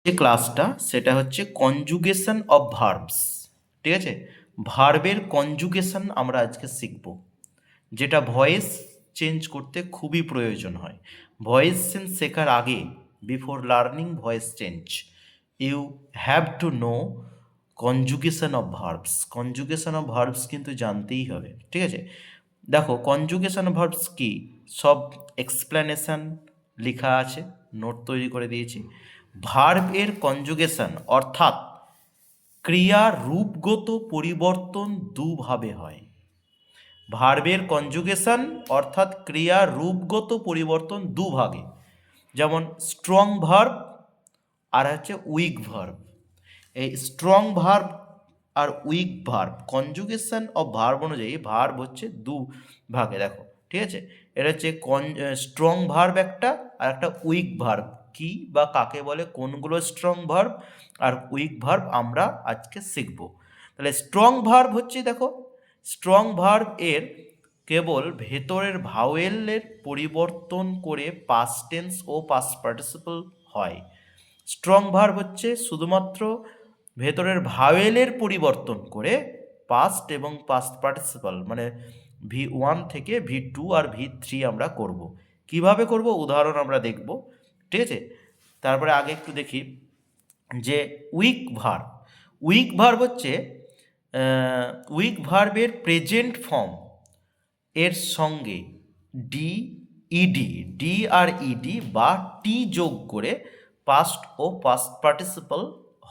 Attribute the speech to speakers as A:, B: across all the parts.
A: যে ক্লাসটা সেটা হচ্ছে কনজুগেশন অফ ভার্বস। ঠিক আছে, ভার্বের কনজুগেশন আমরা আজকে শিখব, যেটা ভয়েস চেঞ্জ করতে খুবই প্রয়োজন হয়। ভয়েস চেঞ্জ শেখার আগে, before learning voice change, you have to know conjugation of verbs. Conjugation of verbs কিন্তু জানতেই হবে। ঠিক আছে, দেখো কনজুগেশন অফ ভার্বস কি, সব এক্সপ্লেনেশন লেখা আছে, নোট তৈরি করে দিয়েছি। ভার্ব এর কনজুগেশন অর্থাৎ ক্রিয়ার রূপগত পরিবর্তন দুভাবে হয়। ভার্বের কনজুগেশন অর্থাৎ ক্রিয়ার রূপগত পরিবর্তন দুভাগে, যেমন স্ট্রং ভার্ব আর হচ্ছে উইক ভার্ব। এই স্ট্রং ভার্ব আর weak verb, conjugation of verb অনুযায়ী ভার্ব হচ্ছে দু ভাগে। দেখো ঠিক আছে, এটা হচ্ছে স্ট্রং ভার্ব একটা, আর একটা উইক ভার্ব। কি বা কাকে বলে, কোনগুলো স্ট্রং ভার্ব আর উইক ভার্ব আমরা আজকে শিখব। তাহলে স্ট্রং ভার্ব হচ্ছে, দেখো স্ট্রং ভার্ব এর কেবল ভেতরের ভাওয়েলের পরিবর্তন করে পাস্ট টেন্স ও পাস্ট পার্টিসিপল হয়। স্ট্রং ভার্ব হচ্ছে শুধুমাত্র ভেতরের ভাওয়েলের পরিবর্তন করে পাস্ট এবং পাস্ট পার্টিসিপাল, মানে V1 থেকে V2 আর V3 আমরা করব। কিভাবে করব উদাহরণ আমরা দেখব। ঠিক আছে, তারপরে আগে একটু দেখি যে উইক ভার্ব। উইক ভার্ব হচ্ছে উইক ভার্বের প্রেজেন্ট ফর্ম এর সঙ্গে D ED, D R E D বা টি যোগ করে পাস্ট ও পাস্ট পার্টিসিপাল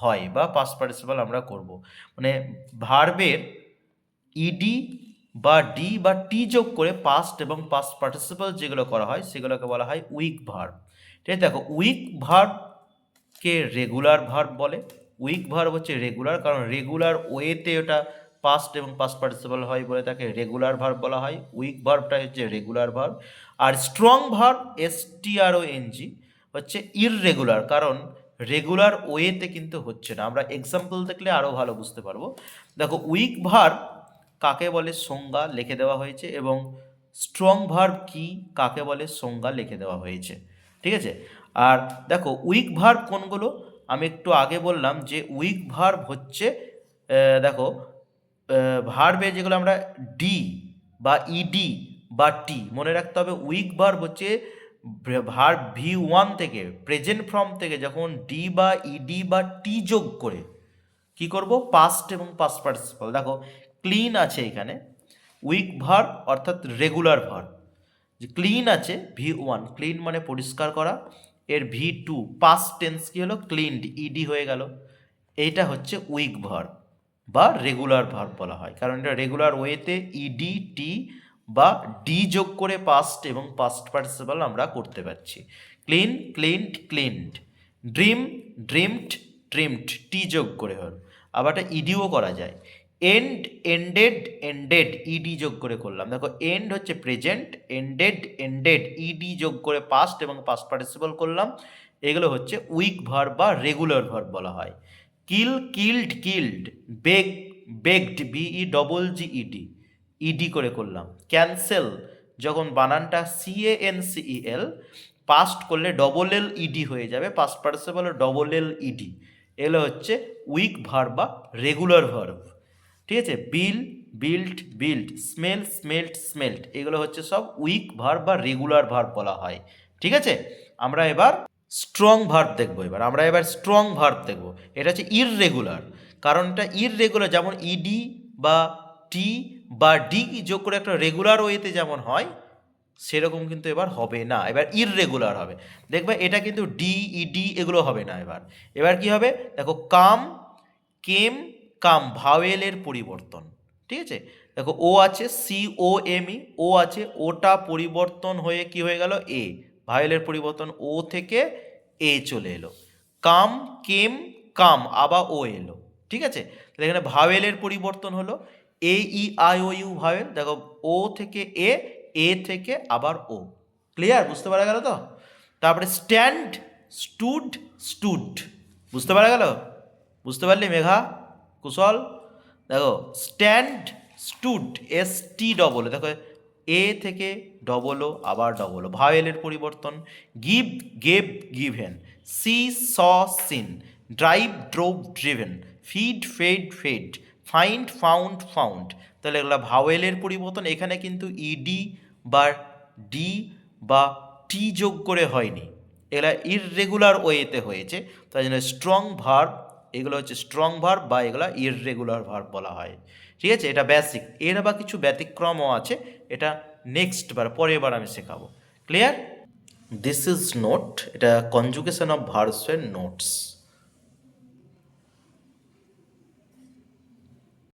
A: হয় বা পাস্ট পার্টিসিপাল আমরা করব। মানে ভার্বের ইডি বা ডি বা টি যোগ করে পাস্ট এবং পাস্ট পার্টিসিপাল যেগুলো করা হয় সেগুলোকে বলা হয় উইক ভার্ব। ঠিক আছে, দেখো উইক ভার্বকে রেগুলার ভার্ব বলে। উইক ভার্ব হচ্ছে রেগুলার, কারণ রেগুলার ওয়েতে ওটা পাস্ট এবং পাস্ট পার্টিসিপাল হয় বলে তাকে রেগুলার ভার্ব বলা হয়। উইক ভার্বটা হচ্ছে রেগুলার ভার্ব। আর স্ট্রং ভার্ব STRONG হচ্ছে ইররেগুলার, কারণ রেগুলার ওয়েতে কিন্তু হচ্ছে না। আমরা এক্সাম্পল দেখলে আরও ভালো বুঝতে পারবো। দেখো উইক ভার্ব কাকে বলে সংজ্ঞা লিখে দেওয়া হয়েছে, এবং স্ট্রং ভার্ব কি কাকে বলে সংজ্ঞা লিখে দেওয়া হয়েছে। ঠিক আছে, আর দেখো উইক ভার্ব কোনগুলো, আমি একটু আগে বললাম যে উইক ভার্ব হচ্ছে দেখো ভার্বে যেগুলো আমরা ডি বা ইডি বা টি, মনে রাখতে হবে উইক ভার্ব হচ্ছে ভার্ব V1 থেকে, প্রেজেন্ট ফর্ম থেকে যখন ডি বা ইডি বা টি যোগ করে কি করব, পাস্ট এবং পাস্ট পার্টিসিপাল। দেখো ক্লিন আছে এখানে, উইক ভার্ব অর্থাৎ রেগুলার ভার্ব। যে ক্লিন আছে V1, ক্লিন মানে পরিষ্কার করা, এর V2 পাস্ট টেন্স কি হলো, ক্লিনড, ইডি হয়ে গেল। এইটা হচ্ছে উইক ভার্ব বা রেগুলার ভার্ব বলা হয়, কারণ এটা রেগুলার ওয়েতে ইডি টি বা ডি যোগ করে পাস্ট এবং পাস্ট পার্টিসিপাল আমরা করতে পারছি। Clean, cleaned, cleaned. Dream, dreamed, dreamed, T যোগ করে হল। আবার এটা ইডিও করা যায়। এন্ড, এন্ডেড, এন্ডেড, ইডি যোগ করে করলাম। দেখো এন্ড হচ্ছে প্রেজেন্ট, এন্ডেড, এন্ডেড, ইডি যোগ করে পাস্ট এবং পাস্ট পার্টিসিপাল করলাম। এগুলো হচ্ছে উইক ভার্ব বা রেগুলার ভার্ব বলা হয়। Kill, killed, killed. Beg, begged, BEGGED, ED করে করলাম। ক্যান্সেল, যখন বানানটা CANCEL, পাস্ট করলে ডবল এল ইডি হয়ে যাবে, past participle double L ED. এগুলো হচ্ছে উইক ভার্ব বা রেগুলার ভার্ব। ঠিক আছে, build, built, built, smell, smelt, smelt, এগুলো হচ্ছে সব উইক ভার্ব বা রেগুলার ভার্ব বলা হয়। ঠিক আছে, আমরা এবার স্ট্রং ভার্ব দেখবো। আমরা এবার স্ট্রং ভার্ব দেখবো। এটা হচ্ছে ইররেগুলার, কারণ এটা ইররেগুলার, যেমন ইডি বা টি বা ডি যোগ করে একটা রেগুলার ওয়েতে যেমন হয় সেরকম কিন্তু এবার হবে না, এবার ইররেগুলার হবে। দেখবে এটা কিন্তু ডি ইডি এগুলো হবে না। এবার এবার কি হবে, দেখো কাম, কেম, কাম, ভাওয়েলের পরিবর্তন। ঠিক আছে, দেখো ও আছে COME, ও আছে, ওটা পরিবর্তন হয়ে কি হয়ে গেল এ, ভাওয়েলের পরিবর্তন, ও থেকে এ চলে এলো। কাম, কেম, কাম, আবার ও এলো। ঠিক আছে, তাহলে এখানে ভাওয়েলের পরিবর্তন হলো। AEIOU ভাওয়েল, দেখো ও থেকে এ, এ থেকে আবার ও। ক্লিয়ার, বুঝতে পারা গেল তো? তারপরে স্ট্যান্ড, স্টুড, স্টুড, বুঝতে পারা গেল? বুঝতে পারলি মেঘা, কুশল? দেখো স্ট্যান্ড, স্টুড, ST ডবল, দেখো এ থেকে ডবল ও আবার ডবল ও, ভাওয়েলের পরিবর্তন। Give, gave, given, see saw seen, drive drove driven, feed fed fed, find found found. তাহলে এগুলো ভাওয়েলের পরিবর্তন, এখানে কিন্তু ইডি বা ডি বা টি যোগ করে হয়নি, এগুলা ইররেগুলার ওয়েতে হয়েছে। তাই জন্য স্ট্রং ভার্ব, এগুলো হচ্ছে স্ট্রং ভার্ব বা এগুলা ইররেগুলার ভার্ব বলা হয়। ঠিক আছে, এটা বেসিক। এর আবার কিছু ব্যতিক্রমও আছে, এটা নেক্সট বার, পরের বার আমি শেখাবো। ক্লিয়ার? দিস ইজ নোট, এটা কনজুগেশন অফ ভার্বসের নোটস।